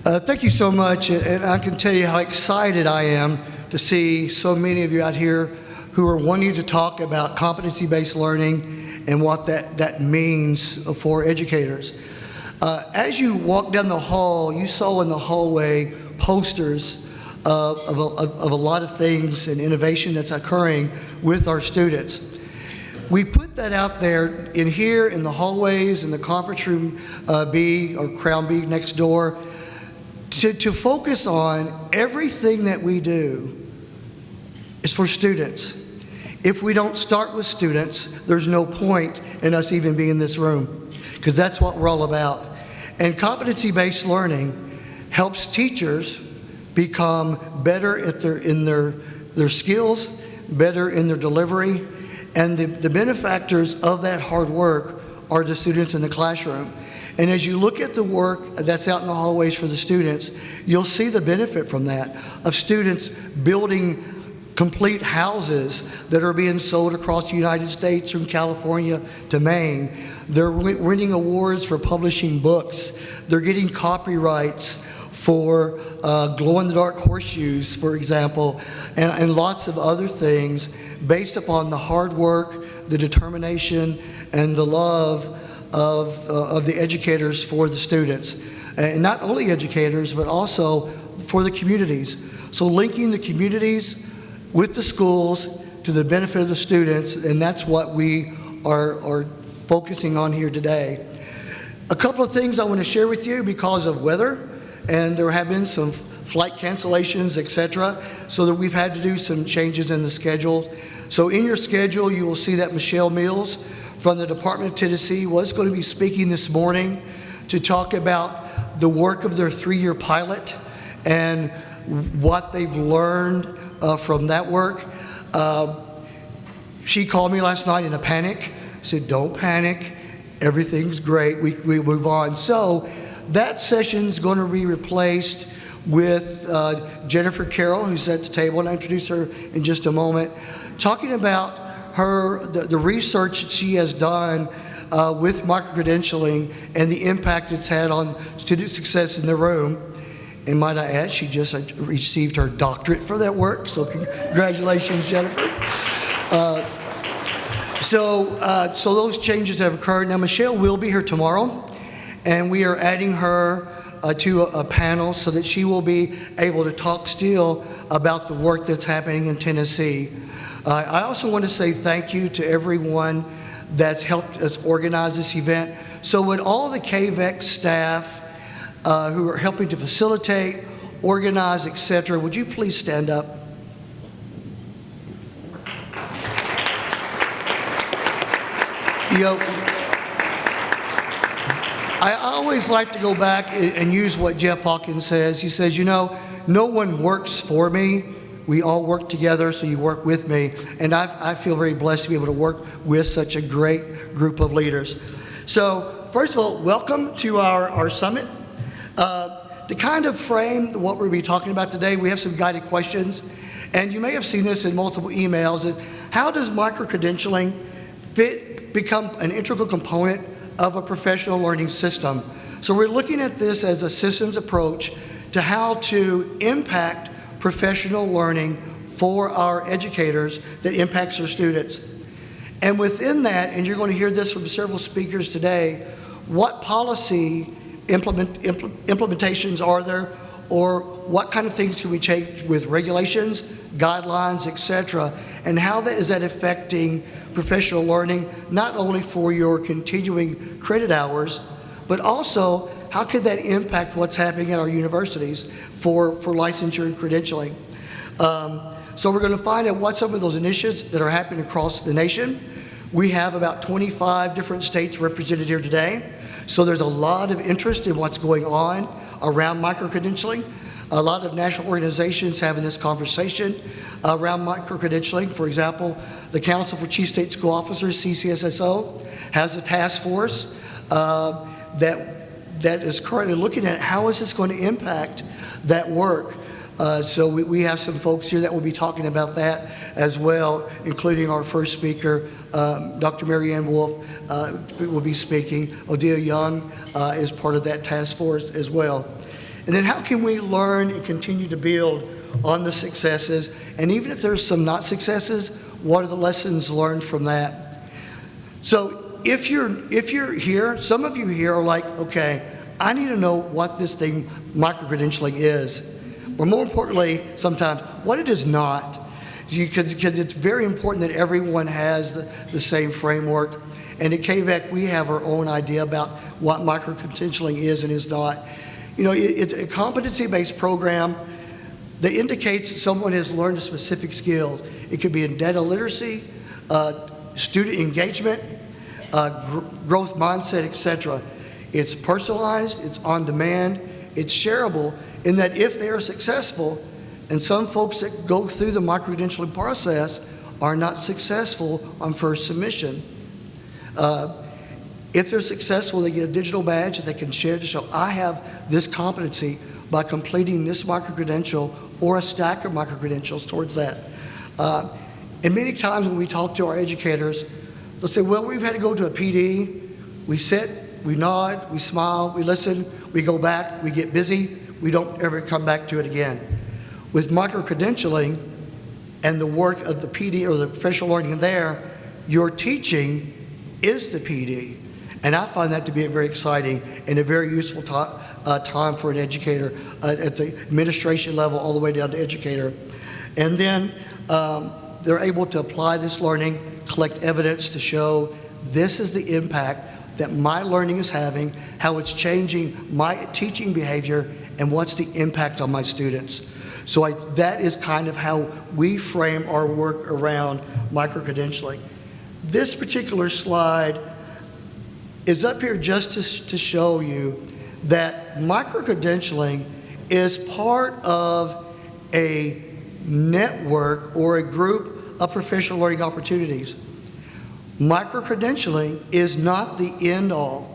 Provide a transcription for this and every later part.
Thank you so much, and I can tell you how excited I am to see so many of you out here who are wanting to talk about competency-based learning and what that means for educators. As you walk down the hall, you saw in the hallway posters of a lot of things and innovation that's occurring with our students. We put that out there in here in the hallways, in the conference room B or Crown B next door, to focus on everything that we do is for students. If we don't start with students, there's no point in us even being in this room, because that's what we're all about. And competency-based learning helps teachers become better in their skills, better in their delivery, and the benefactors of that hard work are the students in the classroom. And as you look at the work that's out in the hallways for the students, you'll see the benefit from that, of students building complete houses that are being sold across the United States from California to Maine. They're winning awards for publishing books. They're getting copyrights for glow-in-the-dark horseshoes, for example, and lots of other things based upon the hard work, the determination, and the love of the educators for the students. And not only educators, but also for the communities. So linking the communities with the schools to the benefit of the students, and that's what we are focusing on here today. A couple of things I want to share with you because of weather, and there have been some flight cancellations, etc., so that we've had to do some changes in the schedule. So in your schedule, you will see that Michelle Mills from the Department of Tennessee was going to be speaking this morning to talk about the work of their 3-year pilot and what they've learned from that work. She called me last night in a panic, said, "Don't panic, everything's great, we move on." So that session's going to be replaced with Jennifer Carroll, who's at the table, and I'll introduce her in just a moment, talking about the research that she has done with micro-credentialing and the impact it's had on student success in the room. And might I add, she just received her doctorate for that work, so congratulations, Jennifer. So those changes have occurred. Now, Michelle will be here tomorrow, and we are adding her to a panel so that she will be able to talk still about the work that's happening in Tennessee. I also want to say thank you to everyone that's helped us organize this event. So would all the KVEC staff who are helping to facilitate, organize, etc., would you please stand up? You know, I always like to go back and use what Jeff Hawkins says. He says, you know, no one works for me. We all work together, so you work with me. And I feel very blessed to be able to work with such a great group of leaders. So first of all, welcome to our summit. To kind of frame what we'll be talking about today, we have some guided questions. And you may have seen this in multiple emails. How does micro-credentialing become an integral component of a professional learning system? So we're looking at this as a systems approach to how to impact professional learning for our educators that impacts our students. And within that, and you're going to hear this from several speakers today, what policy implementations are there, or what kind of things can we change with regulations, guidelines, etc., and how is that affecting professional learning, not only for your continuing credit hours, but also how could that impact what's happening at our universities for licensure and credentialing. So we're going to find out what some of those initiatives that are happening across the nation. We have about 25 different states represented here today. So there's a lot of interest in what's going on around micro-credentialing. A lot of national organizations having this conversation around micro-credentialing. For example, the Council for Chief State School Officers, CCSSO, has a task force that is currently looking at how is this going to impact that work. So we have some folks here that will be talking about that as well, including our first speaker, Dr. Marianne Wolf will be speaking. Odea Young is part of that task force as well. And then how can we learn and continue to build on the successes? And even if there's some not successes, what are the lessons learned from that? So if you're here, some of you here are like, okay, I need to know what this thing, micro-credentialing, is. But more importantly, sometimes, what it is not. Because it's very important that everyone has the same framework. And at KVEC, we have our own idea about what micro-credentialing is and is not. You know, it's a competency-based program that indicates that someone has learned a specific skill. It could be in data literacy, student engagement, growth mindset, etc. It's personalized, it's on demand, it's shareable, in that if they are successful, and some folks that go through the micro-credentialing process are not successful on first submission. If they're successful, they get a digital badge that they can share to show, I have this competency by completing this micro-credential or a stack of micro-credentials towards that. And many times when we talk to our educators, they'll say, well, we've had to go to a PD, we sit, we nod, we smile, we listen, we go back, we get busy, we don't ever come back to it again. With micro-credentialing and the work of the PD or the professional learning there, your teaching is the PD. And I find that to be a very exciting and a very useful time for an educator at the administration level all the way down to educator. And then they're able to apply this learning, collect evidence to show this is the impact that my learning is having, how it's changing my teaching behavior, and what's the impact on my students. So that is kind of how we frame our work around micro-credentialing. This particular slide is up here just to show you that micro-credentialing is part of a network or a group of professional learning opportunities. Micro-credentialing is not the end-all.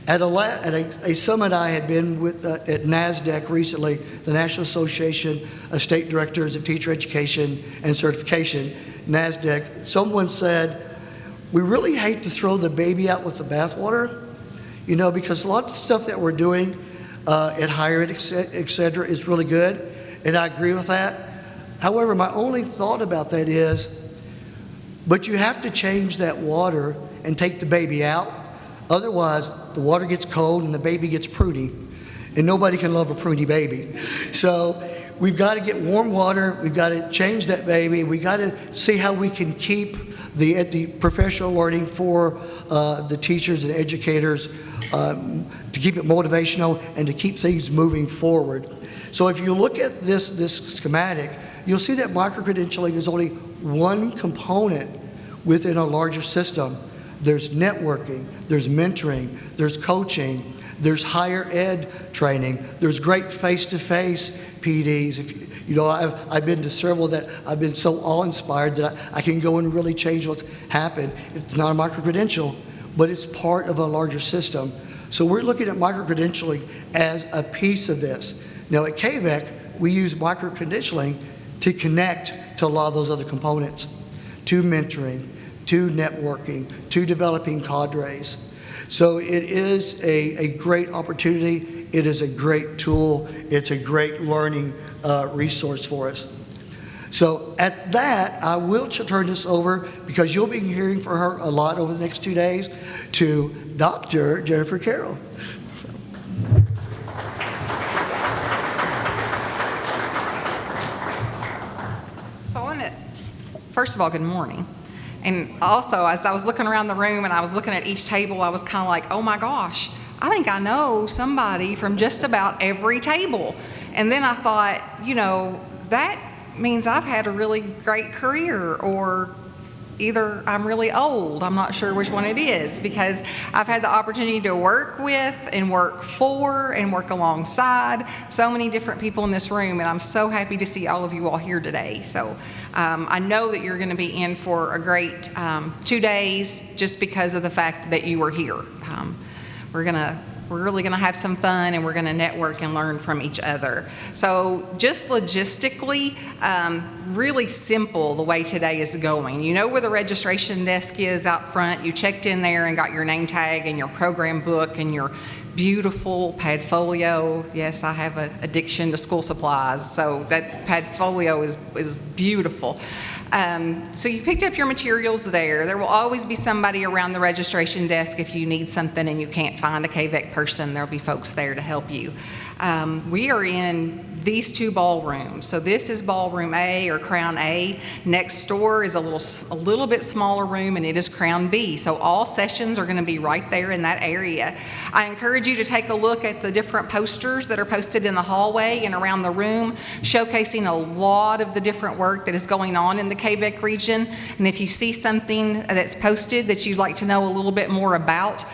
At a summit I had been with at NASDAQ recently, the National Association of State Directors of Teacher Education and Certification, NASDAQ, someone said, we really hate to throw the baby out with the bathwater, you know, because a lot of the stuff that we're doing at higher ed, et cetera, is really good, and I agree with that. However, my only thought about that is, but you have to change that water and take the baby out. Otherwise, the water gets cold and the baby gets pruny, and nobody can love a pruny baby. So we've got to get warm water, we've got to change that baby, we've got to see how we can keep the professional learning for the teachers and educators to keep it motivational and to keep things moving forward. So if you look at this schematic, you'll see that micro-credentialing is only one component within a larger system. There's networking, there's mentoring, there's coaching, there's higher ed training, there's great face-to-face PDs. If you know, I've been to several that I've been so awe-inspired that I can go and really change what's happened. It's not a micro-credential, but it's part of a larger system. So we're looking at micro-credentialing as a piece of this. Now at KVEC, we use micro-credentialing to connect to a lot of those other components, to mentoring, to networking, to developing cadres. So it is a great opportunity. It is a great tool. It's a great learning resource for us. So at that, I will turn this over, because you'll be hearing from her a lot over the next 2 days, to Dr. Jennifer Carroll. So first of all, good morning. And also, as I was looking around the room and I was looking at each table, I was kind of like, oh my gosh, I think I know somebody from just about every table. And then I thought, you know, that means I've had a really great career, or either I'm really old. I'm not sure which one it is, because I've had the opportunity to work with and work for and work alongside so many different people in this room, and I'm so happy to see all of you all here today. So I know that you're going to be in for a great 2 days just because of the fact that you were here. We're really going to have some fun, and we're going to network and learn from each other. So just logistically, really simple the way today is going. You know where the registration desk is out front. You checked in there and got your name tag and your program book and your beautiful Padfolio. Yes, I have an addiction to school supplies, so that Padfolio is beautiful. So you picked up your materials there. There will always be somebody around the registration desk if you need something and you can't find a KVEC person. There'll be folks there to help you. We are in these two ballrooms. So this is ballroom A, or Crown A. Next door is a little bit smaller room, and it is Crown B. So all sessions are going to be right there in that area. I encourage you to take a look at the different posters that are posted in the hallway and around the room, showcasing a lot of the different work that is going on in the KVEC region. And if you see something that's posted that you'd like to know a little bit more about,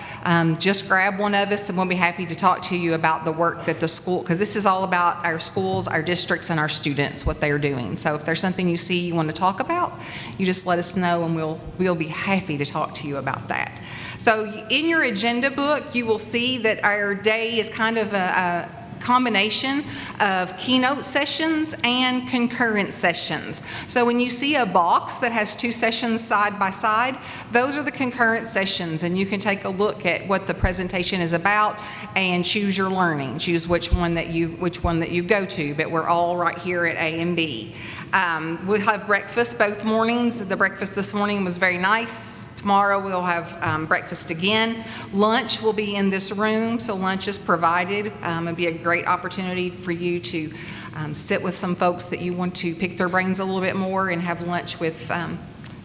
just grab one of us and we'll be happy to talk to you about the work that the school, because this is all about our schools, our districts, and our students, what they're doing. So if there's something you see you want to talk about, you just let us know and we'll be happy to talk to you about that. So in your agenda book, you will see that our day is kind of a combination of keynote sessions and concurrent sessions. So when you see a box that has two sessions side by side, those are the concurrent sessions, and you can take a look at what the presentation is about and choose your learning. Choose which one that you go to, but we're all right here at A and B. We'll have breakfast both mornings. The breakfast this morning was very nice. Tomorrow we'll have breakfast again. Lunch will be in this room, so lunch is provided. It'll be a great opportunity for you to sit with some folks that you want to pick their brains a little bit more and have lunch with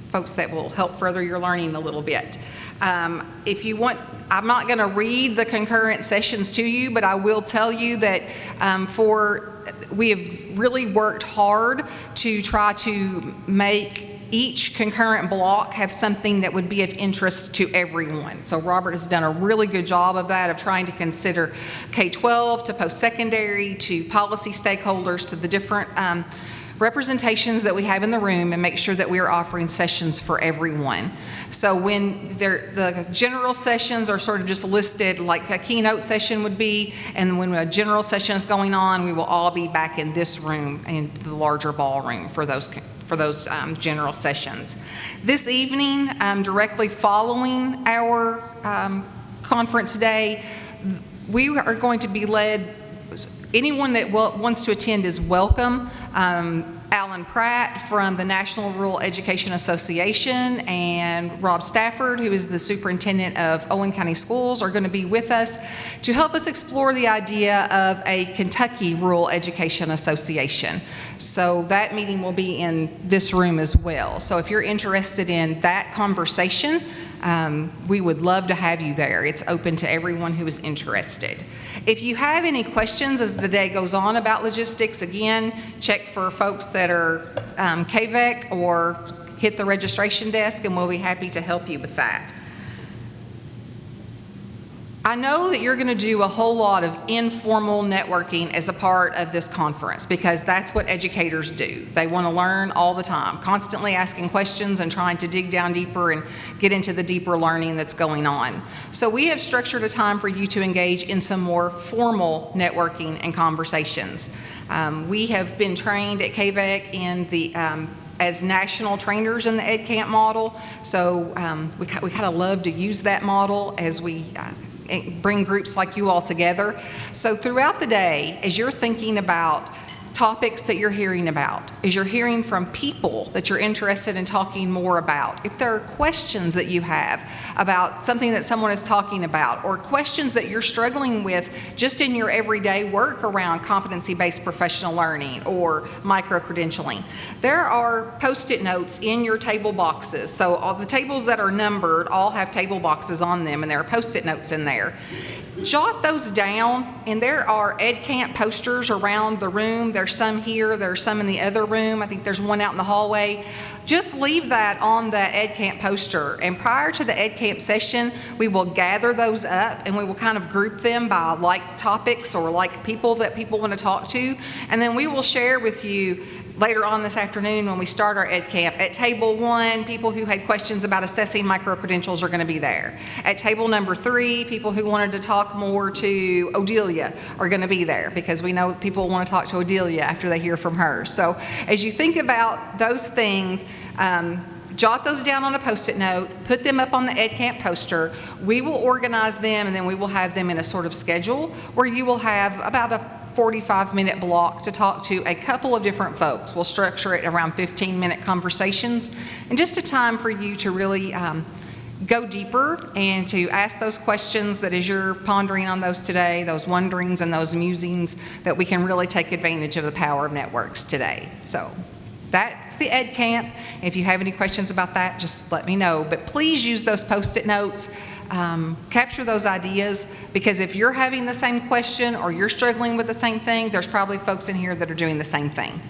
folks that will help further your learning a little bit. If you want, I'm not going to read the concurrent sessions to you, but I will tell you that we have really worked hard to try to make each concurrent block have something that would be of interest to everyone. So Robert has done a really good job of that, of trying to consider K-12 to post-secondary to policy stakeholders to the different representations that we have in the room, and make sure that we are offering sessions for everyone. So when the general sessions are sort of just listed like a keynote session would be, and when a general session is going on, we will all be back in this room, in the larger ballroom for those general sessions. This evening, directly following our conference day, we are going to be led. Anyone that wants to attend is welcome. Alan Pratt from the National Rural Education Association and Rob Stafford, who is the superintendent of Owen County Schools, are going to be with us to help us explore the idea of a Kentucky Rural Education Association. So that meeting will be in this room as well. So if you're interested in that conversation, we would love to have you there. It's open to everyone who is interested. If you have any questions as the day goes on about logistics, again, check for folks that are KVEC or hit the registration desk, and we'll be happy to help you with that. I know that you're going to do a whole lot of informal networking as a part of this conference, because that's what educators do. They want to learn all the time, constantly asking questions and trying to dig down deeper and get into the deeper learning that's going on. So we have structured a time for you to engage in some more formal networking and conversations. We have been trained at KVEC in the as national trainers in the EdCamp model, so we kind of love to use that model as we bring groups like you all together. So throughout the day, as you're thinking about topics that you're hearing about, as you're hearing from people that you're interested in talking more about, if there are questions that you have about something that someone is talking about, or questions that you're struggling with just in your everyday work around competency-based professional learning or micro-credentialing, there are Post-it notes in your table boxes. So all the tables that are numbered all have table boxes on them, and there are Post-it notes in there. Jot those down, and there are EdCamp posters around the room. There's some here, there's some in the other room. I think there's one out in the hallway. Just leave that on the EdCamp poster, and prior to the EdCamp session, we will gather those up and we will kind of group them by like topics or like people that people want to talk to, and then we will share with you later on this afternoon when we start our EdCamp. At table 1, people who had questions about assessing micro-credentials are going to be there. At table number 3, people who wanted to talk more to Odelia are going to be there, because we know people want to talk to Odelia after they hear from her. So as you think about those things, jot those down on a Post-it note, put them up on the Ed Camp poster. We will organize them, and then we will have them in a sort of schedule where you will have about a 45-minute block to talk to a couple of different folks. We'll structure it around 15-minute conversations, and just a time for you to really go deeper and to ask those questions that as you're pondering on those today, those wonderings and those musings, that we can really take advantage of the power of networks today. So that's the Ed Camp. If you have any questions about that, just let me know. But please use those Post-it notes. Capture those ideas, because if you're having the same question or you're struggling with the same thing, there's probably folks in here that are doing the same thing.